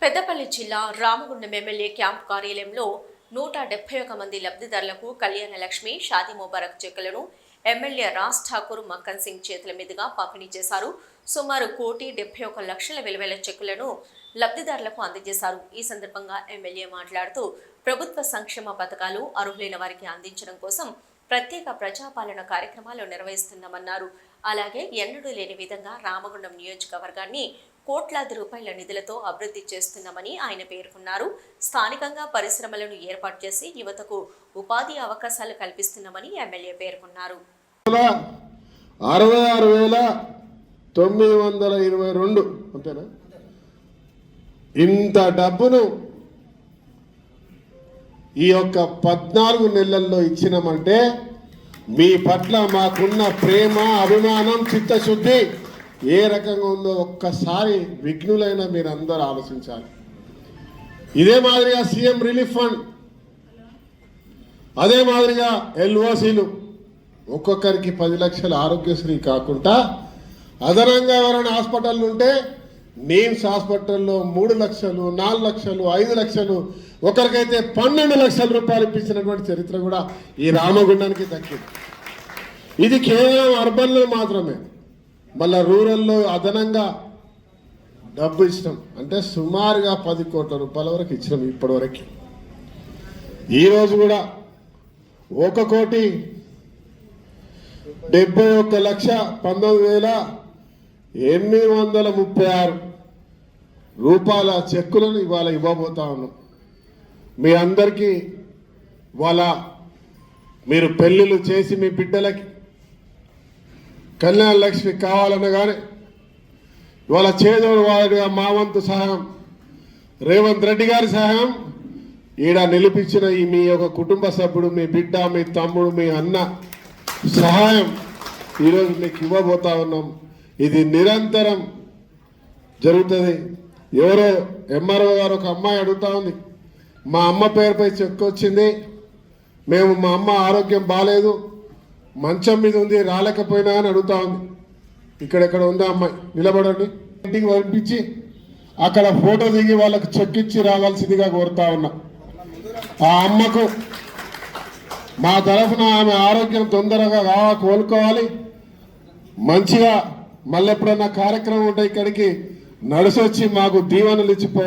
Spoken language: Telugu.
పెద్దపల్లి జిల్లా రామగుండం ఎమ్మెల్యే క్యాంప్ కార్యాలయంలో 171 మంది లబ్ధిదారులకు కళ్యాణ లక్ష్మి షాదీ ముబారక్ చెక్కులను ఎమ్మెల్యే రాజ్ ఠాకూర్ మక్కన్ సింగ్ చేతుల మీదుగా పంపిణీ చేశారు. సుమారు 1,71,00,000 విలువైన చెక్కులను లబ్ధిదారులకు అందజేశారు. ఈ సందర్భంగా ఎమ్మెల్యే మాట్లాడుతూ ప్రభుత్వ సంక్షేమ పథకాలు అర్హులైన వారికి అందించడం కోసం ప్రత్యేక ప్రజాపాలన కార్యక్రమాలు నిర్వహిస్తున్నామన్నారు. అలాగే ఎన్నడూ లేని విధంగా రామగుండం నియోజకవర్గాన్ని కోట్లాది రూపాయల నిధులతో అభివృద్ధి చేస్తున్నామని ఆయన పేర్కొన్నారు. స్థానికంగా పరిశ్రమలను ఏర్పాటు చేసి యువతకు ఉపాధి అవకాశాలు కల్పిస్తున్నామని ఎమ్మెల్యే పేర్కొన్నారు. 66,922 అంతేనా? ఇంత డబ్బును ఈ యొక్క 14 నెలల్లో ఇచ్చినామంటే మీ పట్ల మాకున్న ప్రేమ, అభిమానం, చిత్తశుద్ధి ఏ రకంగా ఉందో ఒక్కసారి విఘ్నులైన మీరందరూ ఆలోచించాలి. ఇదే మాదిరిగా సీఎం రిలీఫ్ ఫండ్, అదే మాదిరిగా ఎల్ఓసీలు ఒక్కొక్కరికి 10 లక్షల ఆరోగ్యశ్రీ కాకుండా అదనంగా ఎవరైనా హాస్పిటల్ ఉంటే నీమ్స్ హాస్పిటల్లో 3 లక్షలు, 4 లక్షలు, 5 లక్షలు, ఒకరికైతే 12 లక్షల రూపాయలు ఇప్పించినటువంటి చరిత్ర కూడా ఈ రామగుండానికి దక్కింది. ఇది కేవలం అర్బన్లో మాత్రమే. మళ్ళా రూరల్లో అదనంగా డబ్బు ఇష్టం అంటే సుమారుగా 10 కోట్ల రూపాయల వరకు ఇచ్చినాం ఇప్పటివరకు. ఈరోజు కూడా 1,71,19,836 రూపాయల చెక్కులను ఇవాళ ఇవ్వబోతా ఉన్నాం. మీ అందరికీ వాళ్ళ మీరు పెళ్ళిళ్ళు చేసి మీ బిడ్డలకి కళ్యాణ లక్ష్మి కావాలనగానే ఇవాళ చేదోడు వాడిగా మా వంతు సహాయం, రేవంత్ రెడ్డి గారి సహాయం, ఈడ నిలిపించిన ఈ మీ యొక్క కుటుంబ సభ్యుడు, మీ బిడ్డ, మీ తమ్ముడు, మీ అన్న సహాయం ఈరోజు మీకు ఇవ్వబోతా ఉన్నాం. ఇది నిరంతరం జరుగుతుంది. ఎవరో ఎంఆర్ఓ గారు ఒక అమ్మాయి అడుగుతా ఉంది, మా అమ్మ పేరుపై చెక్ వచ్చింది, మేము మా అమ్మ ఆరోగ్యం బాగాలేదు, మంచం మీద ఉంది, రాలేకపోయినా అని అడుగుతా ఉంది. ఇక్కడెక్కడ ఉందా అమ్మాయి? నిలబడండి. ఇంటికి పంపించి అక్కడ ఫోటో దిగి వాళ్ళకు చెక్ ఇచ్చి రావాల్సిందిగా కోరుతా ఉన్నా. ఆ అమ్మకు మా తరఫున ఆమె ఆరోగ్యం తొందరగా కోలుకోవాలి, మంచిగా మళ్ళీ ఎప్పుడన్నా కార్యక్రమం ఉంటే ఇక్కడికి నడిసొచ్చి మాకు దీవెనలు ఇచ్చిపోవాలి.